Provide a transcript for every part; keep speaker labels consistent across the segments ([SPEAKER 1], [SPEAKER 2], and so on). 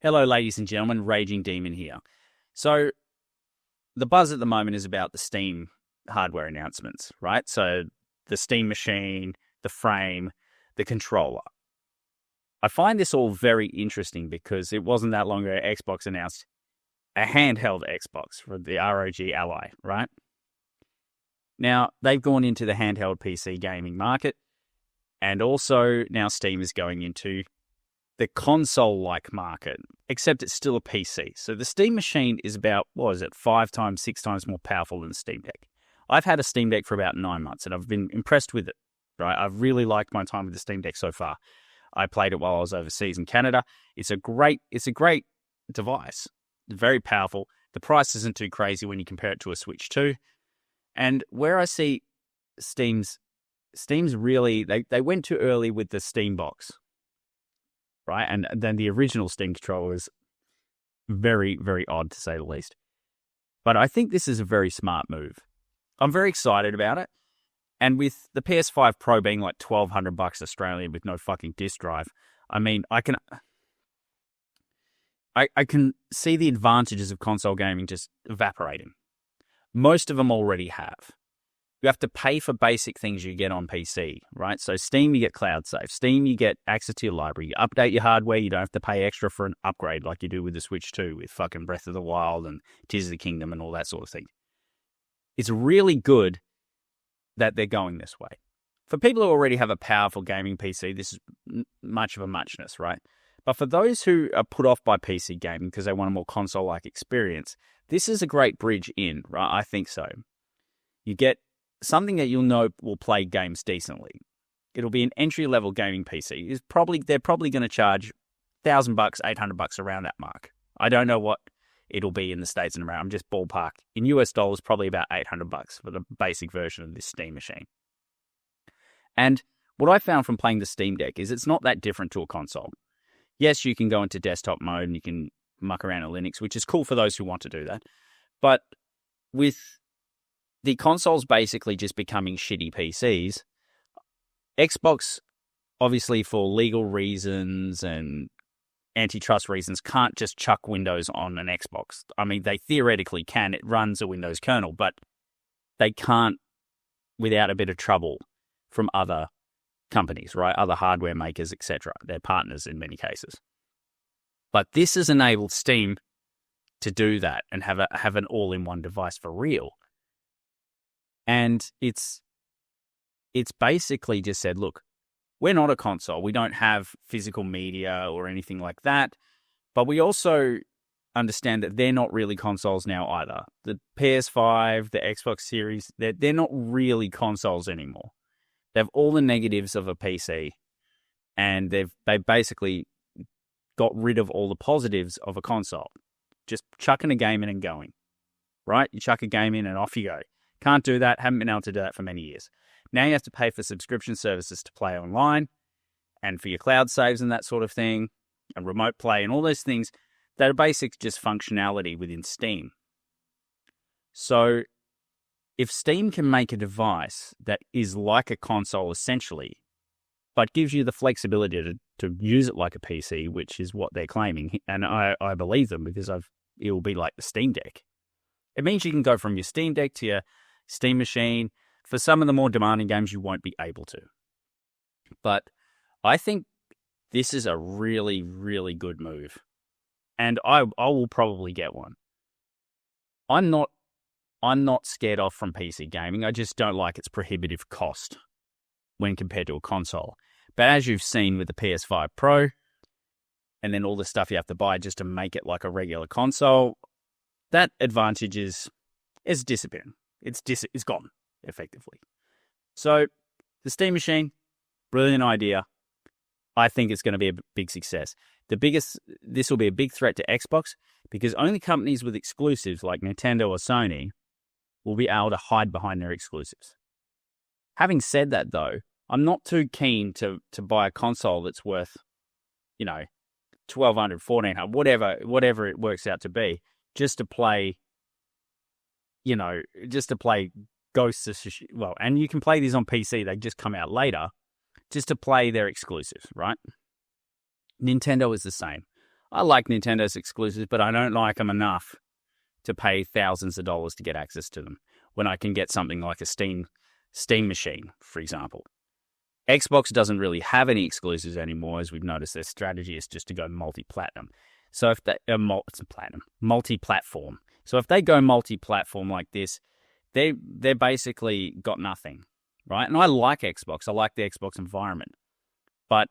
[SPEAKER 1] Hello, ladies and gentlemen, Raging Demon here. So, the buzz at the moment is about the Steam hardware announcements, right? So, the Steam machine, the frame, the controller. I find this all very interesting because it wasn't that long ago Xbox announced a handheld Xbox for the ROG Ally, right? Now, they've gone into the handheld PC gaming market, and also now Steam is going into the console-like market, except it's still a PC. So the Steam machine is about, 5 times, 6 times more powerful than the Steam Deck. I've had a Steam Deck for about 9 months, and I've been impressed with it, right? I've really liked my time with the Steam Deck so far. I played it while I was overseas in Canada. It's a great device. It's very powerful. The price isn't too crazy when you compare it to a Switch 2. And where I see Steam's really, they went too early with the Steam box, right? And then the original Steam controller was very, very odd, to say the least. But I think this is a very smart move. I'm very excited about it. And with the PS5 Pro being like $1,200 Australian with no fucking disc drive, I mean, I can see the advantages of console gaming just evaporating. Most of them already have. You have to pay for basic things you get on PC, right? So Steam, you get cloud save. Steam, you get access to your library. You update your hardware, you don't have to pay extra for an upgrade like you do with the Switch 2 with fucking Breath of the Wild and Tears of the Kingdom and all that sort of thing. It's really good that they're going this way. For people who already have a powerful gaming PC, this is much of a muchness, right? But for those who are put off by PC gaming because they want a more console-like experience, this is a great bridge in, right? I think so. You get something that you'll know will play games decently. It'll be an entry-level gaming PC. They're probably going to charge $1,000, $800 around that mark. I don't know what it'll be in the States and around. I'm just ballpark. In US dollars, probably about $800 for the basic version of this Steam machine. And what I found from playing the Steam Deck is it's not that different to a console. Yes, you can go into desktop mode and you can muck around in Linux, which is cool for those who want to do that. But with the consoles basically just becoming shitty PCs, Xbox, obviously for legal reasons and antitrust reasons, can't just chuck Windows on an Xbox. I mean, they theoretically can. It runs a Windows kernel, but they can't without a bit of trouble from other companies, right? Other hardware makers, etc. They're partners in many cases. But this has enabled Steam to do that and have an all-in-one device for real. And it's basically just said, look, we're not a console. We don't have physical media or anything like that. But we also understand that they're not really consoles now either. The PS5, the Xbox Series, they're not really consoles anymore. They have all the negatives of a PC, and they basically got rid of all the positives of a console. Just chucking a game in and going, right? You chuck a game in and off you go. Can't do that. Haven't been able to do that for many years. Now you have to pay for subscription services to play online and for your cloud saves and that sort of thing, and remote play and all those things that are basic just functionality within Steam. So if Steam can make a device that is like a console essentially, but gives you the flexibility to use it like a PC, which is what they're claiming, and I believe them because it will be like the Steam Deck. It means you can go from your Steam Deck to your Steam machine. For some of the more demanding games, you won't be able to. But I think this is a really, really good move. And I will probably get one. I'm not scared off from PC gaming. I just don't like its prohibitive cost when compared to a console. But as you've seen with the PS5 Pro, and then all the stuff you have to buy just to make it like a regular console, that advantage is disappearing. It's gone, effectively. So the Steam machine, brilliant idea. I think it's going to be a big success. This will be a big threat to Xbox because only companies with exclusives like Nintendo or Sony will be able to hide behind their exclusives. Having said that, though, I'm not too keen to buy a console that's worth, $1,200, $1,400, whatever it works out to be, just to play Ghosts of Tsushima. Well, and you can play these on PC. They just come out later, just to play their exclusives, right? Nintendo is the same. I like Nintendo's exclusives, but I don't like them enough to pay thousands of dollars to get access to them when I can get something like a Steam machine, for example. Xbox doesn't really have any exclusives anymore, as we've noticed. Their strategy is just to go multi-platinum. So if they multi-platform. So if they go multi-platform like this, they're basically got nothing, right? And I like Xbox. I like the Xbox environment. But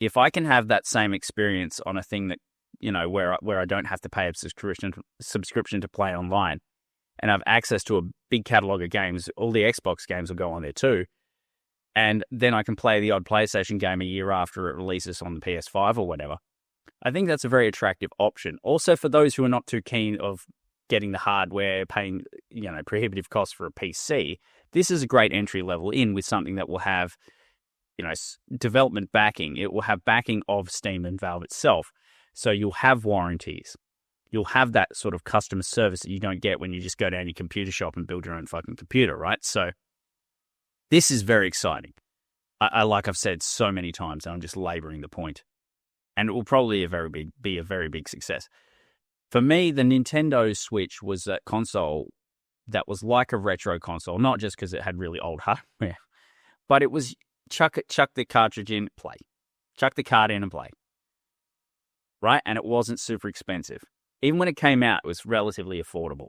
[SPEAKER 1] if I can have that same experience on a thing that, where I don't have to pay a subscription to play online, and have access to a big catalog of games, all the Xbox games will go on there too. And then I can play the odd PlayStation game a year after it releases on the PS5 or whatever. I think that's a very attractive option. Also, for those who are not too keen of getting the hardware, paying prohibitive costs for a PC, this is a great entry level in with something that will have development backing. It will have backing of Steam and Valve itself. So you'll have warranties. You'll have that sort of customer service that you don't get when you just go down your computer shop and build your own fucking computer, right? So this is very exciting. I like I've said so many times, and I'm just laboring the point. And it will probably be a very big success. For me, the Nintendo Switch was that console that was like a retro console, not just because it had really old hardware, but it was chuck the cartridge in, play. Chuck the card in and play. Right? And it wasn't super expensive. Even when it came out, it was relatively affordable.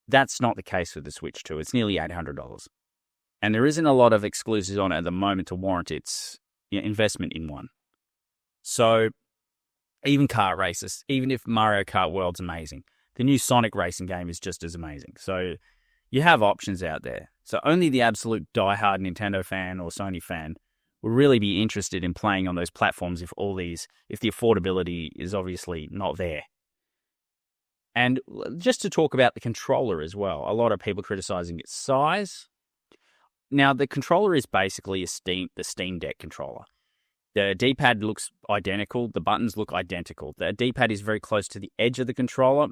[SPEAKER 1] That's not the case with the Switch 2. It's nearly $800. And there isn't a lot of exclusives on it at the moment to warrant its investment in one. So, even kart races, even if Mario Kart World's amazing, the new Sonic racing game is just as amazing. So, you have options out there. So, only the absolute diehard Nintendo fan or Sony fan will really be interested in playing on those platforms if the affordability is obviously not there. And just to talk about the controller as well, a lot of people criticizing its size. Now, the controller is basically the Steam Deck controller. The D-pad looks identical. The buttons look identical. The D-pad is very close to the edge of the controller.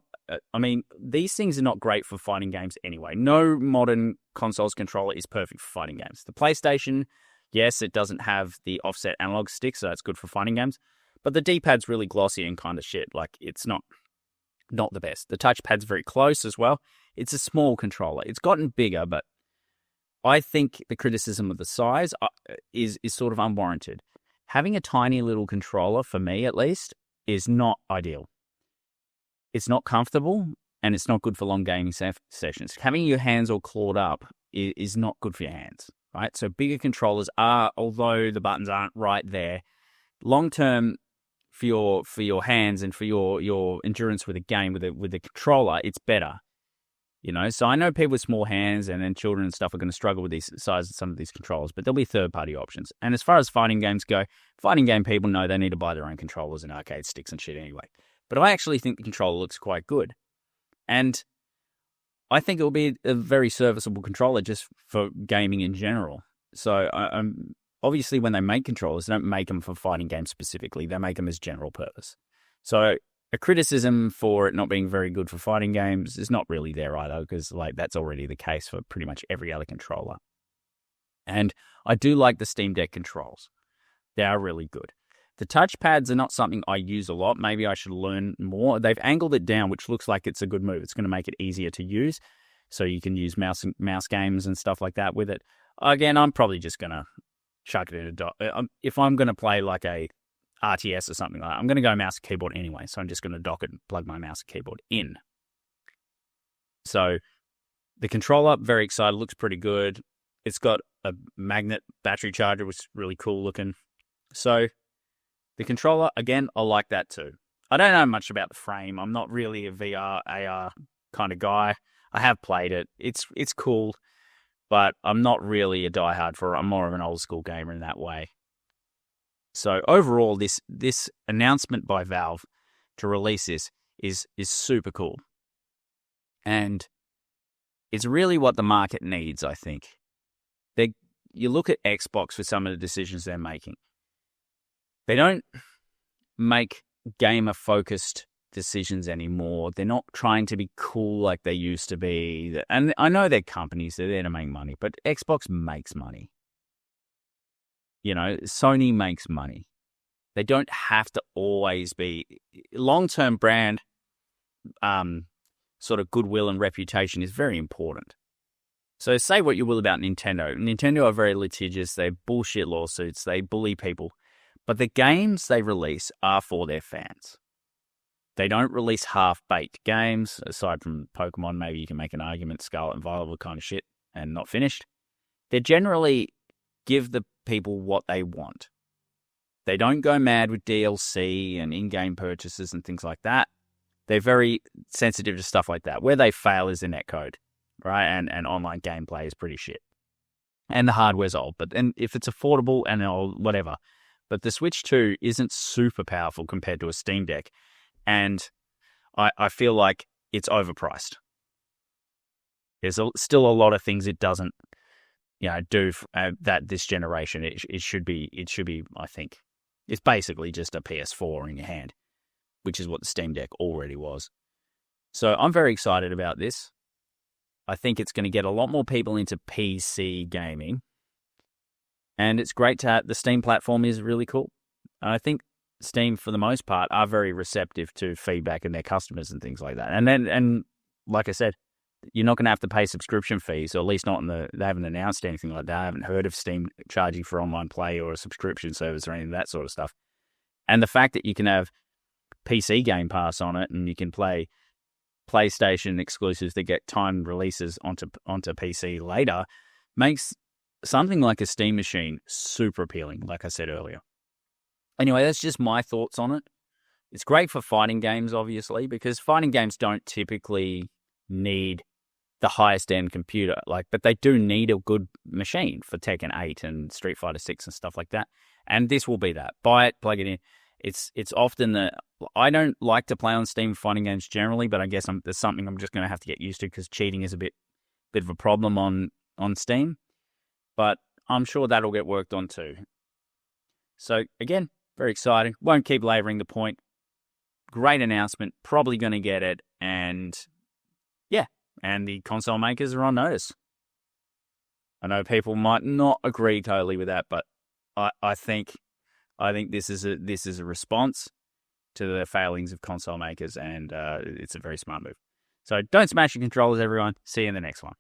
[SPEAKER 1] I mean, these things are not great for fighting games anyway. No modern console's controller is perfect for fighting games. The PlayStation, yes, it doesn't have the offset analog stick, so that's good for fighting games. But the D-pad's really glossy and kind of shit. Like, it's not the best. The touchpad's very close as well. It's a small controller. It's gotten bigger, but I think the criticism of the size is sort of unwarranted. Having a tiny little controller, for me at least, is not ideal. It's not comfortable, and it's not good for long gaming sessions. Having your hands all clawed up is not good for your hands, right? So bigger controllers are, although the buttons aren't right there, long-term for your hands and for your endurance with a game with a controller, it's better. So I know people with small hands and then children and stuff are going to struggle with these sizes of some of these controllers, but there'll be third-party options. And as far as fighting games go, fighting game people know they need to buy their own controllers and arcade sticks and shit anyway. But I actually think the controller looks quite good. And I think it will be a very serviceable controller just for gaming in general. So obviously when they make controllers, they don't make them for fighting games specifically. They make them as general purpose. So a criticism for it not being very good for fighting games is not really there either, because that's already the case for pretty much every other controller. And I do like the Steam Deck controls. They are really good. The touchpads are not something I use a lot. Maybe I should learn more. They've angled it down, which looks like it's a good move. It's going to make it easier to use, so you can use mouse games and stuff like that with it. Again, I'm probably just going to chuck it in a dock. If I'm going to play like a RTS or something like that, I'm going to go mouse and keyboard anyway, so I'm just going to dock it and plug my mouse and keyboard in. So the controller, very excited, looks pretty good. It's got a magnet battery charger, which is really cool looking. So the controller, again, I like that too. I don't know much about the frame. I'm not really a VR, AR kind of guy. I have played it. It's cool, but I'm not really a diehard for it. I'm more of an old school gamer in that way. So overall, this announcement by Valve to release this is super cool. And it's really what the market needs, I think. You look at Xbox for some of the decisions they're making. They don't make gamer-focused decisions anymore. They're not trying to be cool like they used to be. And I know they're companies, they're there to make money, but Xbox makes money. Sony makes money. They don't have to always be long-term brand. Sort of goodwill and reputation is very important. So say what you will about Nintendo. Nintendo are very litigious. They bullshit lawsuits. They bully people. But the games they release are for their fans. They don't release half-baked games. Aside from Pokemon, maybe you can make an argument, Scarlet and Violet kind of shit and not finished. They generally give the people what they want. They don't go mad with DLC and in-game purchases and things like that. They're very sensitive to stuff like that. Where they fail is the netcode, right? And online gameplay is pretty shit. And the hardware's old. But then if it's affordable and whatever. But the Switch 2 isn't super powerful compared to a Steam Deck. And I feel like it's overpriced. There's still a lot of things it doesn't do that this generation. It should be, I think. It's basically just a PS4 in your hand, which is what the Steam Deck already was. So I'm very excited about this. I think it's going to get a lot more people into PC gaming. And it's great to have the Steam platform is really cool. And I think Steam, for the most part, are very receptive to feedback and their customers and things like that. And like I said, you're not going to have to pay subscription fees, or at least not they haven't announced anything like that. I haven't heard of Steam charging for online play or a subscription service or any of that sort of stuff. And the fact that you can have PC Game Pass on it and you can play PlayStation exclusives that get timed releases onto PC later makes something like a Steam machine super appealing, like I said earlier. Anyway, that's just my thoughts on it. It's great for fighting games, obviously, because fighting games don't typically need the highest end computer, but they do need a good machine for Tekken 8 and Street Fighter 6 and stuff like that. And this will be that. Buy it, plug it in. It's often I don't like to play on Steam fighting games generally, but I guess there's something I'm just going to have to get used to because cheating is a bit of a problem on Steam. But I'm sure that'll get worked on too. So again, very exciting. Won't keep labouring the point. Great announcement. Probably going to get it. And yeah, and the console makers are on notice. I know people might not agree totally with that, but I think this is a response to the failings of console makers, and it's a very smart move. So don't smash your controllers, everyone. See you in the next one.